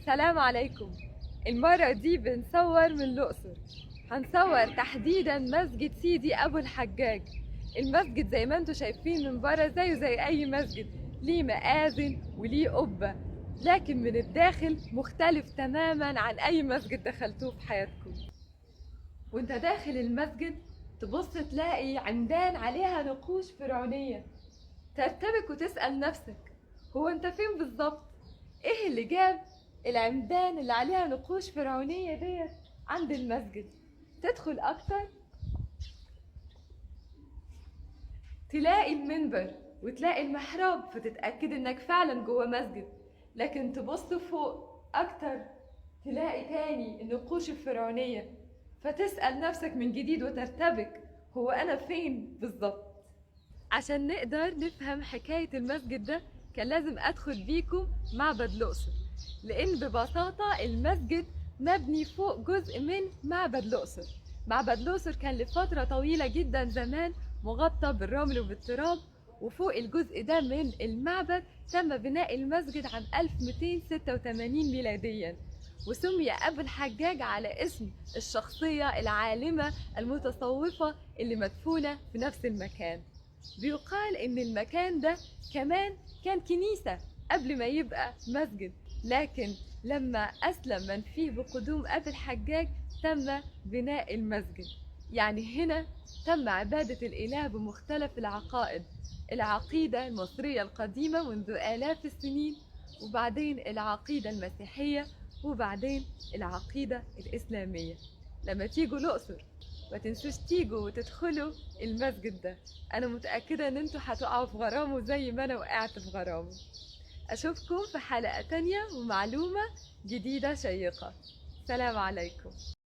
سلام عليكم. المرة دي بنصور من الأقصر. هنصور تحديدا مسجد سيدي أبو الحجاج. المسجد زي ما انتوا شايفين من بره زيه زي أي مسجد، ليه مآذن وليه قبة، لكن من الداخل مختلف تماما عن أي مسجد دخلتوه في حياتكم. وانت داخل المسجد تبص تلاقي عمدان عليها نقوش فرعونية، ترتبك وتسأل نفسك هو انت فين بالظبط؟ ايه اللي جاب العمدان اللي عليها نقوش فرعونية ديت عند المسجد؟ تدخل اكتر تلاقي المنبر وتلاقي المحراب فتتأكد انك فعلا جوه مسجد، لكن تبص فوق اكتر تلاقي تاني النقوش الفرعونية، فتسأل نفسك من جديد وترتبك هو انا فين بالظبط؟ عشان نقدر نفهم حكاية المسجد ده كان لازم أدخل بيكم معبد الأقصر، لأن ببساطة المسجد مبني فوق جزء من معبد الأقصر. معبد الأقصر كان لفترة طويلة جدا زمان مغطى بالرمل وبالتراب، وفوق الجزء ده من المعبد تم بناء المسجد عام 1286 ميلاديا، وسمي أبو الحجاج على اسم الشخصية العالمة المتصوفة اللي مدفونة في نفس المكان. بيقال ان المكان ده كمان كان كنيسة قبل ما يبقى مسجد، لكن لما اسلم من فيه بقدوم ابي الحجاج تم بناء المسجد. يعني هنا تم عبادة الاله بمختلف العقائد، العقيدة المصرية القديمة منذ آلاف السنين، وبعدين العقيدة المسيحية، وبعدين العقيدة الإسلامية. لما تيجوا الأقصر ما تنسوش تيجوا وتدخلوا المسجد ده، انا متأكدة ان انتوا هتقعوا في غرامه زي ما انا وقعت في غرامه. اشوفكم في حلقة تانية ومعلومة جديدة شيقة. سلام عليكم.